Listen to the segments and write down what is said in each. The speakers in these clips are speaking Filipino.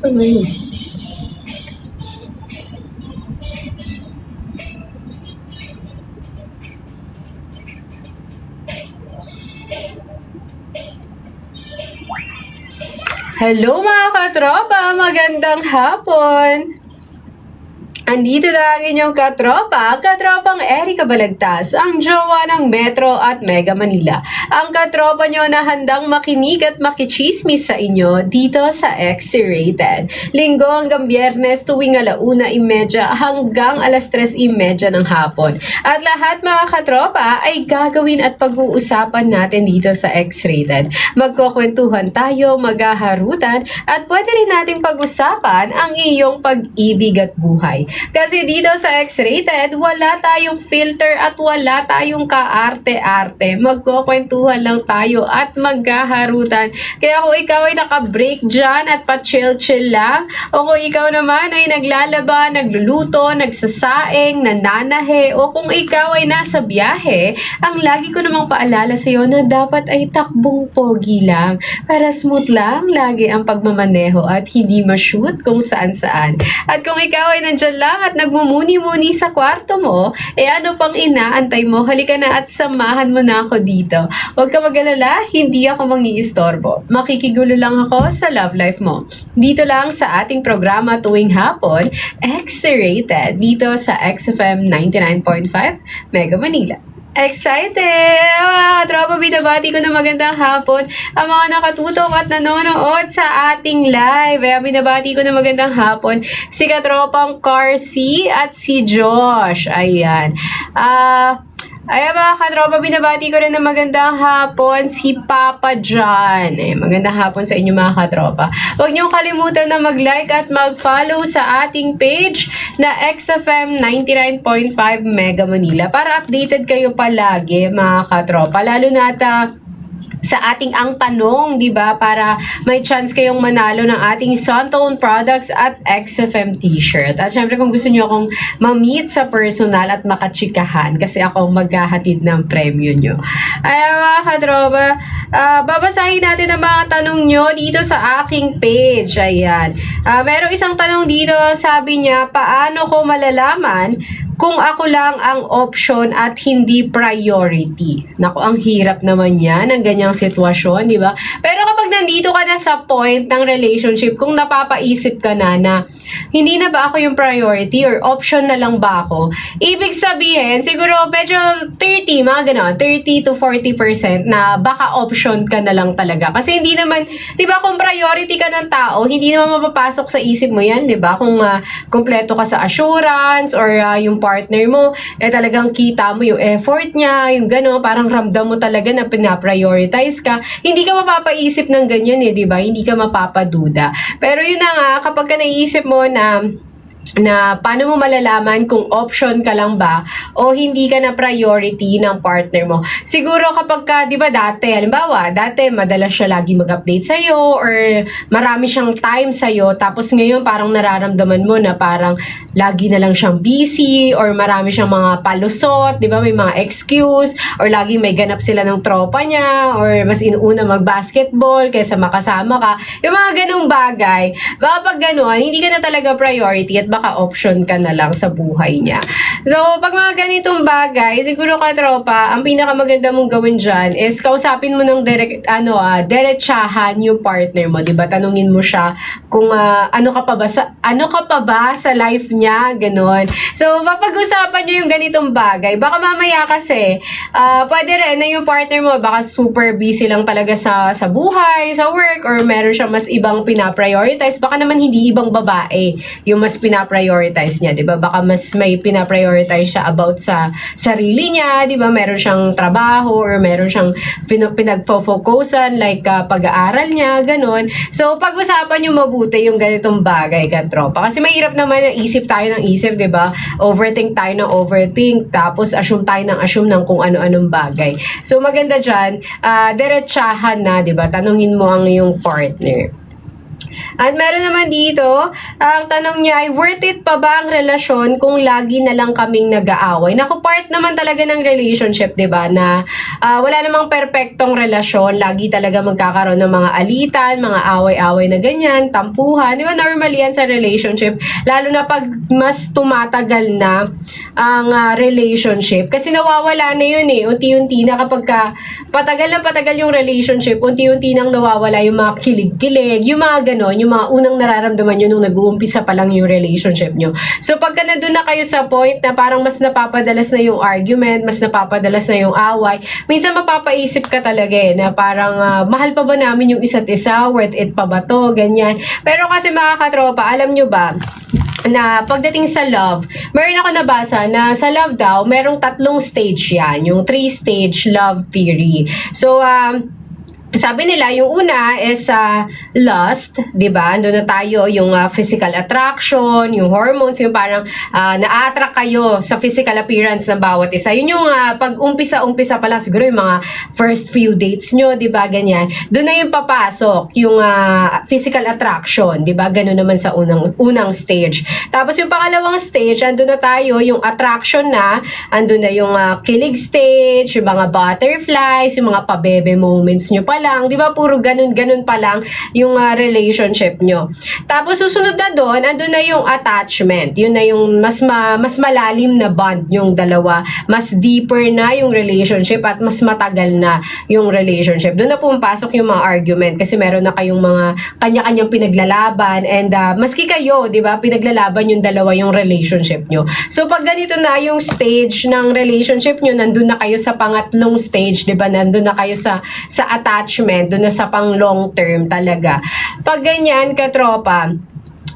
Hello mga katropa! Magandang hapon! Andito na ang inyong katropang Erica Balagtas, ang jowa ng Metro at Mega Manila. Ang katropa nyo na handang makinig at makichismis sa inyo dito sa X-Rated. Linggo hanggang Biyernes tuwing 1:30 hanggang 3:30 ng hapon. At lahat mga katropa ay gagawin at pag-uusapan natin dito sa X-Rated. Magkukwentuhan tayo, maghaharutan, at pwede rin natin pag-usapan ang iyong pag-ibig at buhay. Kasi dito sa X-Rated, wala tayong filter at wala tayong kaarte-arte. Magkukwentuhan lang tayo at maghaharutan. Kaya kung ikaw ay naka-break dyan at pa-chill-chill lang, o kung ikaw naman ay naglalaba, nagluluto, nagsasaing, nananahe, o kung ikaw ay nasa biyahe, ang lagi ko namang paalala sa iyo na dapat ay takbong pogi lang para smooth lang lagi ang pagmamaneho at hindi ma-shoot kung saan-saan. At kung ikaw ay nandyan lang at nagmumuni-muni sa kwarto mo, ano pang inaantay mo? Halika na at samahan mo na ako dito. Huwag ka mag-alala, hindi ako mangiistorbo. Makikigulo lang ako sa love life mo. Dito lang sa ating programa tuwing hapon, X-Rated, dito sa XFM 99.5 Mega Manila. Excited! Mga tropa, binabati ko na magandang hapon ang mga nakatutok at nanonood sa ating live. Binabati ko na magandang hapon si katropang Carcy at si Josh. Ayan. Ayan mga katropa, binabati ko rin na magandang hapon si Papa John. Magandang hapon sa inyo mga katropa. Huwag niyong kalimutan na mag-like at mag-follow sa ating page na XFM 99.5 Mega Manila para updated kayo palagi mga katropa. Lalo na sa ating ang tanong, di ba? Para may chance kayong manalo ng ating Suntone products at XFM t-shirt. At syempre kung gusto niyo akong ma-meet sa personal at makachikahan kasi ako maghahatid ng premyo nyo. Ayan mga katropa, babasahin natin ang mga tanong nyo dito sa aking page. Ayan. Merong isang tanong dito, sabi niya, paano ko malalaman kung ako lang ang option at hindi priority? Naku, ang hirap naman yan, ang ganyang sitwasyon, di ba? Pero kapag nandito ka na sa point ng relationship, kung napapaisip ka na hindi na ba ako yung priority or option na lang ba ako, ibig sabihin, siguro medyo 30, mga ganon, 30 to 40% na baka option ka na lang talaga. Kasi hindi naman, di ba, kung priority ka ng tao, hindi naman mapapasok sa isip mo yan, di ba? Kung kompleto ka sa assurance or yung partner mo, talagang kita mo yung effort niya, yung gano'n, parang ramdam mo talaga na pinaprioritize ka. Hindi ka mapapaisip ng ganyan di ba? Hindi ka mapapaduda. Pero yun na nga, kapag ka naisip mo na paano mo malalaman kung option ka lang ba o hindi ka na priority ng partner mo. Siguro kapag ka, di ba dati, halimbawa, dati madalas siya lagi mag-update sa'yo or marami siyang time sa'yo, tapos ngayon parang nararamdaman mo na parang lagi na lang siyang busy or marami siyang mga palusot, di ba, may mga excuse or lagi may ganap sila ng tropa niya or mas inuuna mag-basketball kaysa makasama ka. Yung mga ganung bagay, baka pag gano'n, hindi ka na talaga priority at baka option ka na lang sa buhay niya. So, pag mga ganitong bagay, siguro katropa, ang pinakamaganda mong gawin dyan is kausapin mo ng diretsahan yung partner mo, 'di ba? Tanungin mo siya kung ano ka pa ba sa life niya, gano'n. So, mapag-usapan niyo yung ganitong bagay. Baka mamaya kasi, pwede rin na yung partner mo baka super busy lang talaga sa buhay, sa work, or meron siya mas ibang pinaprioritize. Baka naman hindi ibang babae yung mas pinaprioritize niya, 'di ba? Baka mas may pinaprioritize siya about sa sarili niya, 'di ba? Meron siyang trabaho or meron siyang pinagfo-focusan like pag-aaral niya, ganun. So, pag-usapan niyo mabuti yung ganitong bagay, katropa. Kasi mahirap naman na isip tayo ng isip, 'di ba? Overthink tayo ng overthink, tapos assume tayo ng assume ng kung ano-anong bagay. So, maganda diyan, diretsahan na, 'di ba? Tanungin mo ang iyong partner. At meron naman dito, ang tanong niya ay, worth it pa ba ang relasyon kung lagi na lang kaming nag-aaway? Naku, part naman talaga ng relationship, di ba? Na wala namang perpektong relasyon. Lagi talaga magkakaroon ng mga alitan, mga away-away na ganyan, tampuhan. Di ba? Normal yan sa relationship. Lalo na pag mas tumatagal na ang relationship. Kasi nawawala na yun eh. Unti-unti na kapag patagal na patagal yung relationship, unti-unti nang nawawala yung mga kilig-kilig, yung mga ganon, yung mga unang nararamdaman nyo nung nag-uumpisa pa lang yung relationship nyo. So pagka nandun na kayo sa point na parang mas napapadalas na yung argument, mas napapadalas na yung away, minsan mapapaisip ka talaga eh, na parang mahal pa ba namin yung isa't isa, worth it pa ba to, ganyan. Pero kasi mga katropa, alam nyo ba, na pagdating sa love, meron ako nabasa na sa love daw, merong 3 stage yan, yung 3-stage love theory. So, sabi nila, yung una is lust, di ba? Doon na tayo, yung physical attraction, yung hormones, yung parang na-attract kayo sa physical appearance ng bawat isa. Yun yung pag-umpisa pa lang, siguro yung mga first few dates nyo, di ba? Ganyan. Doon na yung papasok, yung physical attraction, di ba? Ganun naman sa unang stage. Tapos yung pangalawang stage, andun na tayo, yung attraction na, andun na yung kilig stage, yung mga butterflies, yung mga pabebe moments nyo pa lang, di ba? Puro ganun pa lang yung relationship nyo. Tapos susunod na doon, andun na yung attachment. Yun na yung mas malalim na bond yung dalawa. Mas deeper na yung relationship at mas matagal na yung relationship. Doon na pumapasok yung mga argument kasi meron na kayong mga kanya-kanyang pinaglalaban and maski kayo, di ba? Pinaglalaban yung dalawa yung relationship nyo. So pag ganito na yung stage ng relationship nyo, nandun na kayo sa pangatlong stage, di ba? Nandun na kayo sa attachment, doon na sa pang long term talaga. Pag ganyan, katropa,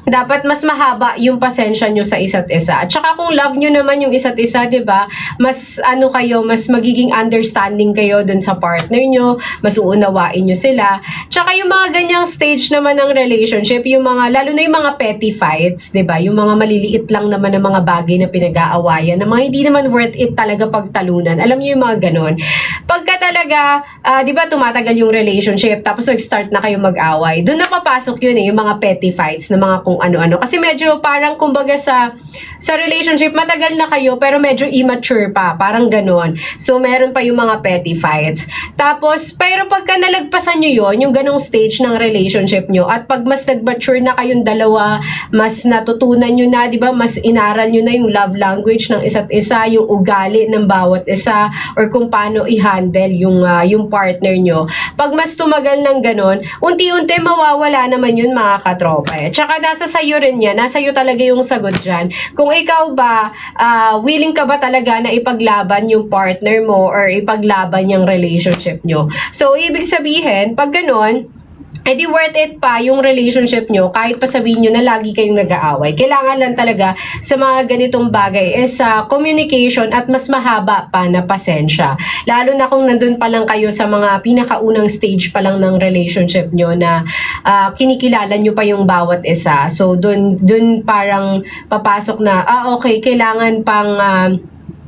dapat mas mahaba yung pasensya nyo sa isa't isa. At saka kung love nyo naman yung isa't isa, di ba? Mas mas magiging understanding kayo dun sa partner nyo, mas uunawain nyo sila. Tsaka yung mga ganyang stage naman ng relationship, yung mga, lalo na yung mga petty fights, di ba? Yung mga maliliit lang naman ng mga bagay na pinag-aawayan, na mga hindi naman worth it talaga pagtalunan. Alam nyo yung mga ganon. Pagka talaga, di ba, tumatagal yung relationship, tapos nag-start na kayo mag-away, dun na papasok yun eh, yung mga petty fights, na mga kung ano-ano. Kasi medyo parang kumbaga sa relationship, matagal na kayo pero medyo immature pa. Parang ganon. So, meron pa yung mga petty fights. Tapos, pero pagka nalagpasan nyo yon, yung ganong stage ng relationship nyo, at pag mas nag-mature na kayong dalawa, mas natutunan nyo na, di ba? Mas inaral nyo na yung love language ng isa't isa, yung ugali ng bawat isa, or kung paano i-handle yung partner nyo. Pag mas tumagal ng ganon, unti-unti mawawala naman yun, mga katropa. Tsaka nasa sa'yo rin yan. Nasa iyo talaga yung sagot dyan. Kung ikaw ba, willing ka ba talaga na ipaglaban yung partner mo or ipaglaban yung relationship nyo. So, ibig sabihin, pag ganun, edi worth it pa yung relationship nyo kahit pa sabihin nyo na lagi kayong nag-aaway. Kailangan lang talaga sa mga ganitong bagay is communication at mas mahaba pa na pasensya. Lalo na kung nandun pa lang kayo sa mga pinakaunang stage pa lang ng relationship nyo na kinikilala nyo pa yung bawat isa. So, dun parang papasok na, okay, kailangan pang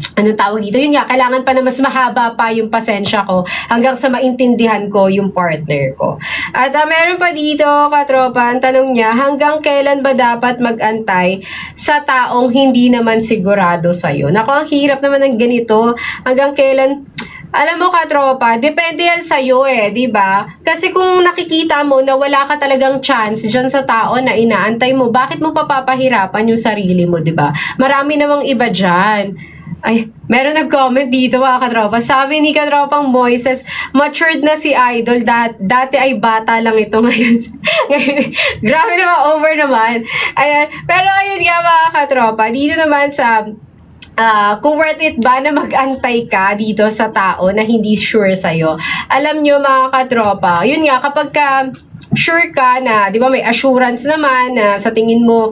ano tawag dito? Yun nga, kailangan pa na mas mahaba pa yung pasensya ko hanggang sa maintindihan ko yung partner ko. At meron pa dito, katropa, ang tanong niya, hanggang kailan ba dapat mag-antay sa taong hindi naman sigurado sa'yo? Naku, ang hirap naman ng ganito. Hanggang kailan... Alam mo, katropa, depende yan sa'yo eh, di ba? Kasi kung nakikita mo na wala ka talagang chance dyan sa tao na inaantay mo, bakit mo papapahirapan yung sarili mo, di ba? Marami namang iba dyan. Ay, meron nag-comment dito, mga katropa. Sabi ni katropang Moises, matured na si Idol. Dati ay bata lang ito ngayon. Grabe naman, over naman. Ayan. Pero ayun nga, mga katropa, dito naman sa... kung worth it ba na mag-antay ka dito sa tao na hindi sure sa'yo. Alam nyo, mga katropa, yun nga, kapag sure ka na, di ba, may assurance naman na sa tingin mo,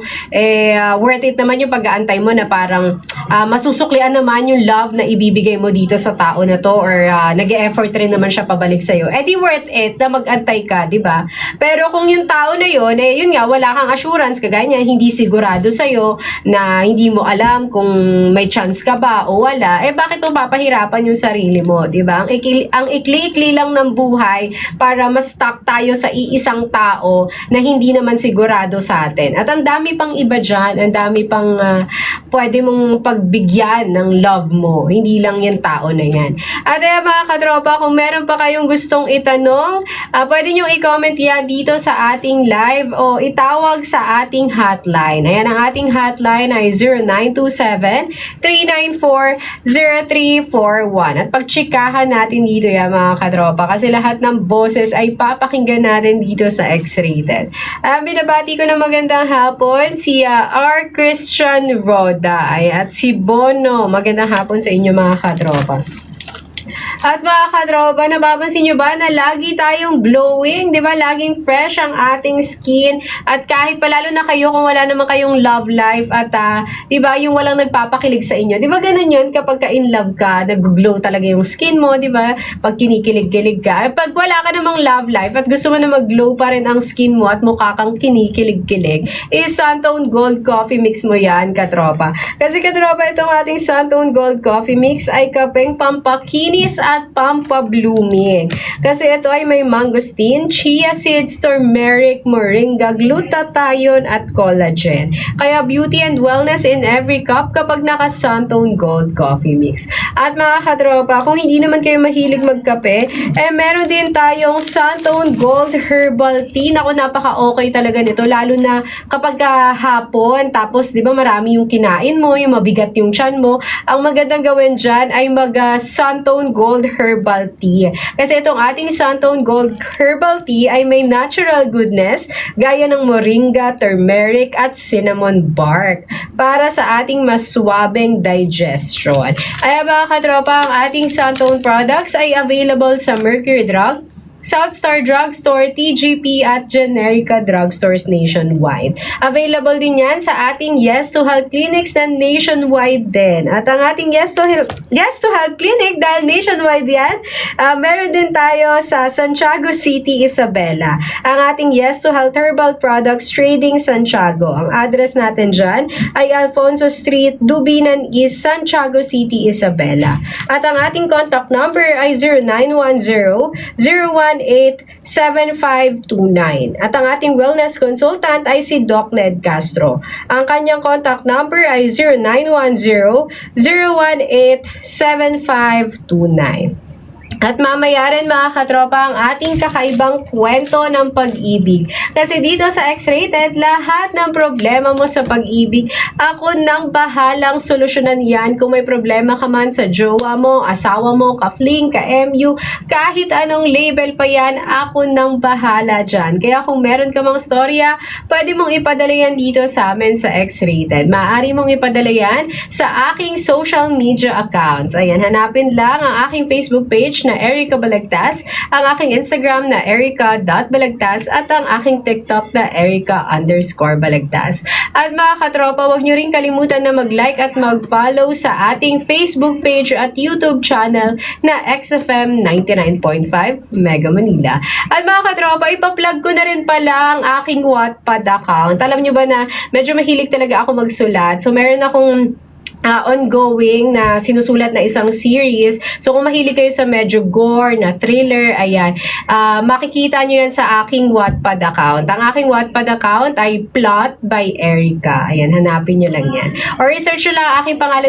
worth it naman yung pag-aantay mo na parang masusuklian naman yung love na ibibigay mo dito sa tao na to or nag-e-effort rin naman siya pabalik sa'yo. Di worth it na mag-antay ka, di ba? Pero kung yung tao na yun, yun nga, wala kang assurance, kagaya niya, hindi sigurado sa'yo na hindi mo alam kung may chance ka ba o wala, bakit mo papahirapan yung sarili mo, di ba? Ang ikli-ikli lang ng buhay para mas stuck tayo sa iisa isang tao na hindi naman sigurado sa atin. At ang dami pang iba dyan, ang dami pang pwede mong pagbigyan ng love mo. Hindi lang yung tao na yan. At mga katropa, kung meron pa kayong gustong itanong, pwede nyo i-comment yan dito sa ating live o itawag sa ating hotline. Ayan, ang ating hotline ay 0927-394-0341. At pagtsikahan natin dito yan mga katropa kasi lahat ng boses ay papakinggan natin dito sa X-Rated. Binabati ko na magandang hapon si R. Christian Roda at si Bono. Magandang hapon sa inyo mga katropa. At mga katropa, napapansin nyo ba na lagi tayong glowing? Di ba? Laging fresh ang ating skin. At kahit palalo na kayo kung wala naman kayong love life at di ba, yung walang nagpapakilig sa inyo. Di ba ganun yun? Kapag ka-in love ka, nag-glow talaga yung skin mo, di ba? Pag kinikilig-kilig ka. Pag wala ka namang love life at gusto mo na mag-glow pa rin ang skin mo at mukha kang kinikilig-kilig, is Suntone Gold Coffee Mix mo yan, katropa. Kasi katropa, itong ating Suntone Gold Coffee Mix ay kapeng pampakinis at pampablooming. Kasi ito ay may mangosteen, chia seeds, turmeric, moringa, glutathione, at collagen. Kaya beauty and wellness in every cup kapag naka Suntone Gold Coffee Mix. At mga katropa, kung hindi naman kayo mahilig magkape, meron din tayong Suntone Gold Herbal Tea. Naku, napaka-okay talaga nito. Lalo na kapag hapon, tapos di ba marami yung kinain mo, yung mabigat yung tiyan mo. Ang magandang gawin dyan ay mag-Suntone Gold Herbal Tea. Kasi itong ating Suntone Gold Herbal Tea ay may natural goodness gaya ng moringa, turmeric, at cinnamon bark para sa ating mas suwabeng digestion. Ay mga katropa, ang ating Suntone products ay available sa Mercury Drug, Southstar Drugstore, TGP, at Generica Drugstores nationwide. Available din yan sa ating Yes to Health clinics na nationwide din. At ang ating Yes to Health clinic, dahil nationwide yan, meron din tayo sa Santiago City, Isabela. Ang ating Yes to Health Herbal Products Trading Santiago. Ang address natin dyan ay Alfonso Street, Dubinan East, Santiago City, Isabela. At ang ating contact number ay 0910-018-7529. At ang ating wellness consultant ay si Doc Ned Castro. Ang kanyang contact number ay 0910-018-7529. At mamaya rin mga katropa ang ating kakaibang kwento ng pag-ibig. Kasi dito sa X-Rated, lahat ng problema mo sa pag-ibig, ako nang bahalang solusyonan yan. Kung may problema ka man sa jowa mo, asawa mo, ka-fling, ka-MU, kahit anong label pa yan, ako nang bahala dyan. Kaya kung meron ka mang storya, pwede mong ipadala yan dito sa amin sa X-Rated. Maaari mong ipadala yan sa aking social media accounts. Ayan, hanapin lang ang aking Facebook page na Erica Balagtas, ang aking Instagram na erica.balagtas, at ang aking TikTok na erica_balagtas. At mga katropa, huwag nyo rin kalimutan na mag-like at mag-follow sa ating Facebook page at YouTube channel na XFM 99.5 Mega Manila. At mga katropa, ipa-plug ko na rin pala ang aking Wattpad account. Alam nyo ba na medyo mahilig talaga ako magsulat. So meron akong ongoing na sinusulat na isang series. So kung mahilig kayo sa medyo gore na thriller, ayan, makikita nyo yan sa aking Wattpad account. Ang aking Wattpad account ay Plot by Erica. Ayan, hanapin nyo lang yan. Or research nyo lang ang aking pangalan